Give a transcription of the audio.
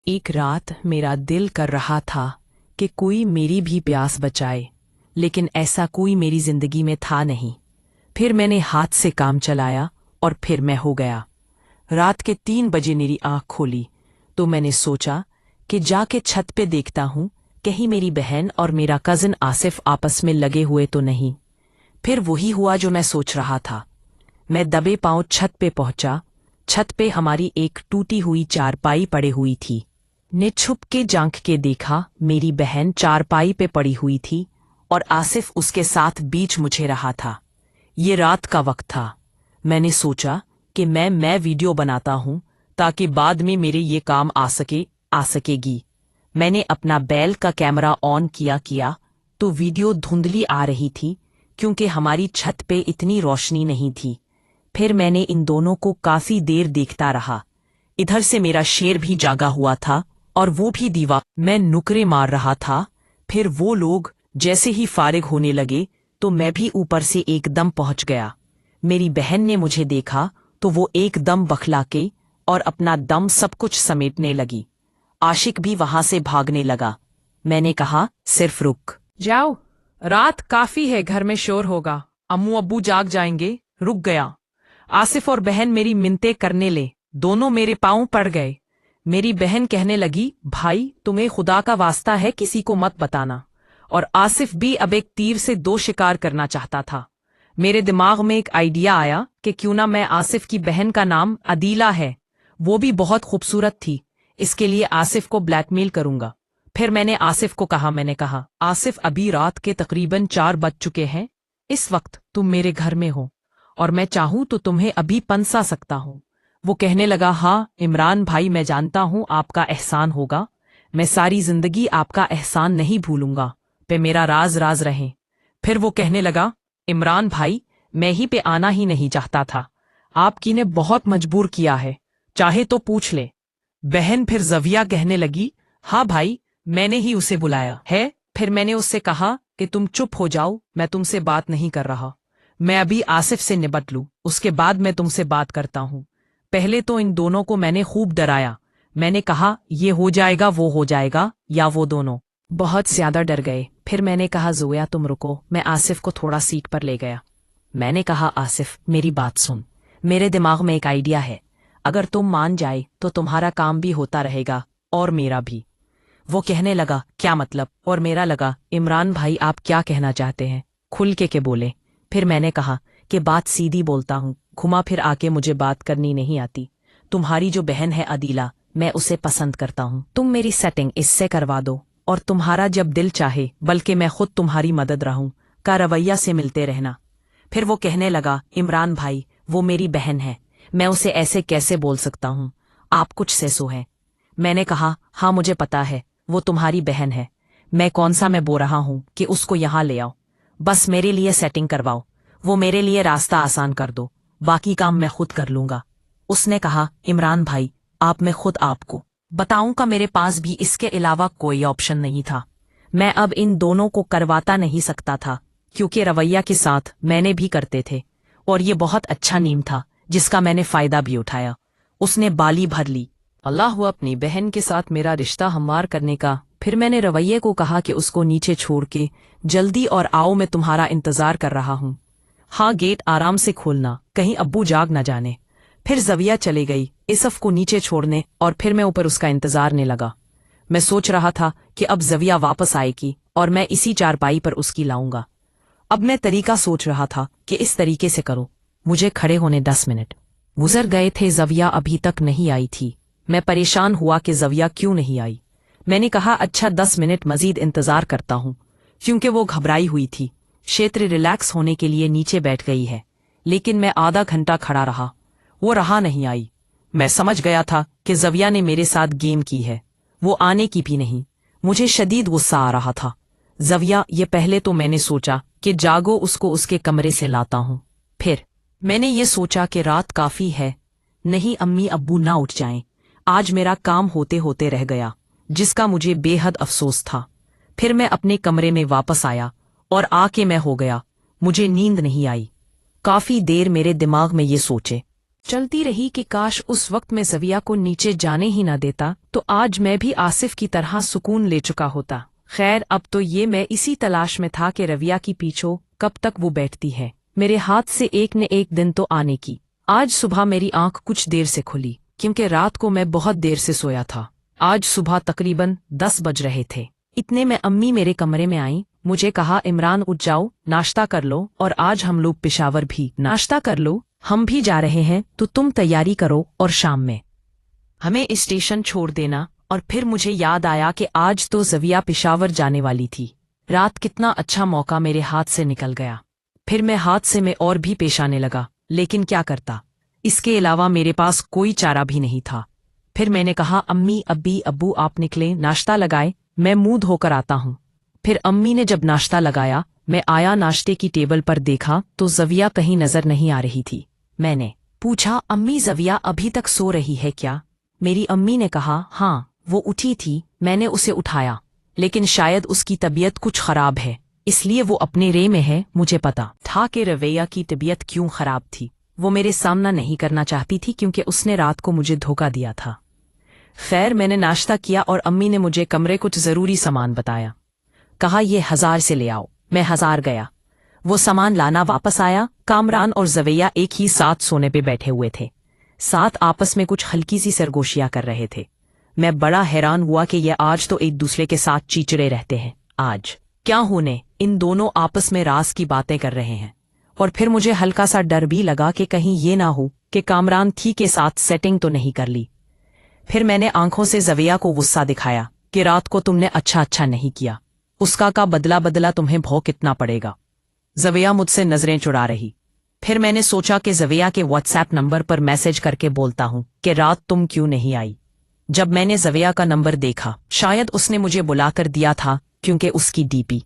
एक रात मेरा दिल कर रहा था कि कोई मेरी भी प्यास बचाए, लेकिन ऐसा कोई मेरी जिंदगी में था नहीं। फिर मैंने हाथ से काम चलाया और फिर मैं हो गया। रात के 3 बजे मेरी आंख खोली तो मैंने सोचा कि जाके छत पे देखता हूं, कहीं मेरी बहन और मेरा कजिन आसिफ आपस में लगे हुए तो नहीं। फिर वही हुआ जो मैं सोच रहा था। मैं दबे पांव छत पे पहुंचा। छत पे हमारी एक टूटी हुई चारपाई पड़ी हुई थी। ने छुप के झांक के देखा, मेरी बहन चारपाई पे पड़ी हुई थी और आसिफ उसके साथ बीच मुझे रहा था। ये रात का वक्त था। मैंने सोचा कि मैं वीडियो बनाता हूं ताकि बाद में मेरे ये काम आ सकेगी। मैंने अपना बैल का कैमरा ऑन किया तो वीडियो धुंधली आ रही थी क्योंकि हमारी छत पे इतनी रोशनी नहीं थी। फिर मैंने इन दोनों को काफी देर देखता रहा। इधर से मेरा शेर भी जागा हुआ था और वो भी दीवार मैं नुकरे मार रहा था। फिर वो लोग जैसे ही फारिग होने लगे तो मैं भी ऊपर से एकदम पहुंच गया। मेरी बहन ने मुझे देखा तो वो एकदम बखला के और अपना दम सब कुछ समेटने लगी। आशिक भी वहां से भागने लगा। मैंने कहा, सिर्फ रुक जाओ, रात काफी है, घर में शोर होगा, अम्मू अब्बू जाग जाएंगे। रुक गया। आसिफ और बहन मेरी मिन्नतें करने ले, दोनों मेरे पांव पड़ गए। मेरी बहन कहने लगी, भाई तुम्हें खुदा का वास्ता है किसी को मत बताना। और आसिफ भी अब एक तीर से 2 शिकार करना चाहता था। मेरे दिमाग में एक आइडिया आया कि क्यों ना मैं आसिफ की बहन का नाम अदीला है, वो भी बहुत खूबसूरत थी, इसके लिए आसिफ को ब्लैकमेल करूंगा। फिर मैंने आसिफ को कहा, आसिफ अभी रात के तकरीबन 4 बज चुके हैं, इस वक्त तुम मेरे घर में हो और मैं चाहूं तो तुम्हें अभी पंसा सकता हूं। वो कहने लगा, हाँ इमरान भाई, मैं जानता हूं आपका एहसान होगा, मैं सारी जिंदगी आपका एहसान नहीं भूलूंगा, पे मेरा राज राज रहे। फिर वो कहने लगा, इमरान भाई मैं ही पे आना ही नहीं चाहता था, आपकी ने बहुत मजबूर किया है, चाहे तो पूछ ले। बहन फिर जविया कहने लगी, हाँ भाई मैंने ही उसे बुलाया है। फिर मैंने उससे कहा कि तुम चुप हो जाओ, मैं तुमसे बात नहीं कर रहा, मैं अभी आसिफ से निपट लूं, उसके बाद मैं तुमसे बात करता हूं। पहले तो इन दोनों को मैंने खूब डराया। मैंने कहा ये हो जाएगा, वो हो जाएगा, या वो दोनों बहुत ज्यादा डर गए। फिर मैंने कहा, जोया तुम रुको। मैं आसिफ को थोड़ा सीट पर ले गया। मैंने कहा, आसिफ मेरी बात सुन, मेरे दिमाग में एक आइडिया है, अगर तुम मान जाए तो तुम्हारा काम भी होता रहेगा और मेरा भी। वो कहने लगा, क्या मतलब? और मेरा लगा, इमरान भाई आप क्या कहना चाहते हैं, खुल के बोले। फिर मैंने कहा कि बात सीधी बोलता हूँ, घुमा फिर आके मुझे बात करनी नहीं आती। तुम्हारी जो बहन है अदीला, मैं उसे पसंद करता हूँ, तुम मेरी सेटिंग इससे करवा दो और तुम्हारा जब दिल चाहे, बल्कि मैं खुद तुम्हारी मदद रहूं का रवैया से मिलते रहना। फिर वो कहने लगा, इमरान भाई वो मेरी बहन है, मैं उसे ऐसे कैसे बोल सकता हूँ, आप कुछ सेसो है। मैंने कहा, हाँ मुझे पता है वो तुम्हारी बहन है, मैं कौन सा मैं बोल रहा हूँ कि उसको यहाँ ले आओ, बस मेरे लिए सेटिंग करवाओ, वो मेरे लिए रास्ता आसान कर दो, बाकी काम मैं खुद कर लूंगा। उसने कहा, इमरान भाई आप मैं खुद आपको बताऊंगा, मेरे पास भी इसके अलावा कोई ऑप्शन नहीं था। मैं अब इन दोनों को करवाता नहीं सकता था क्योंकि रवैया के साथ मैंने भी करते थे और ये बहुत अच्छा नीम था जिसका मैंने फायदा भी उठाया। उसने बाली भर ली। अल्लाह हुआ अपनी बहन के साथ मेरा रिश्ता हमवार करने का। फिर मैंने रवैये को कहा कि उसको नीचे छोड़ के जल्दी और आओ, मैं तुम्हारा इंतजार कर रहा हूँ। हाँ गेट आराम से खोलना, कहीं अब्बू जाग न जाने। फिर जविया चले गई इसफ को नीचे छोड़ने और फिर मैं ऊपर उसका इंतजार ने लगा। मैं सोच रहा था कि अब जविया वापस आएगी और मैं इसी चारपाई पर उसकी लाऊंगा। अब मैं तरीका सोच रहा था कि इस तरीके से करो। मुझे खड़े होने 10 मिनट गुजर गए थे, जविया अभी तक नहीं आई थी। मैं परेशान हुआ कि जविया क्यों नहीं आई। मैंने कहा, अच्छा 10 मिनट मजीद इंतजार करता हूँ, क्योंकि वो घबराई हुई थी। क्षेत्र रिलैक्स होने के लिए नीचे बैठ गई है, लेकिन मैं आधा घंटा खड़ा रहा, वो रहा नहीं आई। मैं समझ गया था कि जविया ने मेरे साथ गेम की है, वो आने की भी नहीं। मुझे शदीद गुस्सा आ रहा था। जविया, ये पहले तो मैंने सोचा कि जागो उसको उसके कमरे से लाता हूँ। फिर मैंने ये सोचा कि रात काफी है, नहीं अम्मी अब्बू ना उठ जाएं। आज मेरा काम होते होते रह गया, जिसका मुझे बेहद अफसोस था। फिर मैं अपने कमरे में वापस आया और आके मैं हो गया। मुझे नींद नहीं आई। काफी देर मेरे दिमाग में ये सोचे चलती रही कि काश उस वक्त मैं ज़विया को नीचे जाने ही ना देता तो आज मैं भी आसिफ की तरह सुकून ले चुका होता। खैर अब तो ये मैं इसी तलाश में था कि रविया की पीछो कब तक वो बैठती है। मेरे हाथ से एक न एक दिन तो आने की। आज सुबह मेरी आंख कुछ देर से खुली क्योंकि रात को मैं बहुत देर से सोया था। आज सुबह तकरीबन 10 बज रहे थे। इतने में अम्मी मेरे कमरे में आई। मुझे कहा, इमरान उठ जाओ, नाश्ता कर लो और आज हम लोग पेशावर भी नाश्ता कर लो, हम भी जा रहे हैं तो तुम तैयारी करो और शाम में हमें स्टेशन छोड़ देना। और फिर मुझे याद आया कि आज तो ज़विया पेशावर जाने वाली थी। रात कितना अच्छा मौका मेरे हाथ से निकल गया। फिर मैं हादसे में और भी पेश आने लगा, लेकिन क्या करता, इसके अलावा मेरे पास कोई चारा भी नहीं था। फिर मैंने कहा, अम्मी अब्बी अब्बू आप निकले, नाश्ता लगाए, मैं मुंह धोकर आता हूँ। फिर अम्मी ने जब नाश्ता लगाया, मैं आया, नाश्ते की टेबल पर देखा तो ज़विया कहीं नजर नहीं आ रही थी। मैंने पूछा, अम्मी ज़विया अभी तक सो रही है क्या? मेरी अम्मी ने कहा, हाँ वो उठी थी, मैंने उसे उठाया, लेकिन शायद उसकी तबीयत कुछ खराब है इसलिए वो अपने रे में है। मुझे पता था कि रवैया की तबीयत क्यों खराब थी। वो मेरे सामना नहीं करना चाहती थी क्योंकि उसने रात को मुझे धोखा दिया था। खैर मैंने नाश्ता किया और अम्मी ने मुझे कमरे कुछ ज़रूरी सामान बताया। कहा, ये 1000 से ले आओ। मैं 1000 गया, वो सामान लाना वापस आया। कामरान और ज़वैया एक ही साथ सोने पे बैठे हुए थे, साथ आपस में कुछ हल्की सी सरगोशियां कर रहे थे। मैं बड़ा हैरान हुआ कि ये आज तो एक दूसरे के साथ चीचड़े रहते हैं, आज क्या होने इन दोनों आपस में राज की बातें कर रहे हैं। और फिर मुझे हल्का सा डर भी लगा कि कहीं ये ना हो कि कामरान थी के साथ सेटिंग तो नहीं कर ली। फिर मैंने आंखों से ज़वैया को गुस्सा दिखाया कि रात को तुमने अच्छा नहीं किया, उसका का बदला तुम्हें भौं कितना पड़ेगा। ज़वैया मुझसे नजरें चुरा रही। फिर मैंने सोचा कि ज़वैया के व्हाट्सएप नंबर पर मैसेज करके बोलता हूं कि रात तुम क्यों नहीं आई। जब मैंने ज़वैया का नंबर देखा, शायद उसने मुझे बुलाकर दिया था क्योंकि उसकी डीपी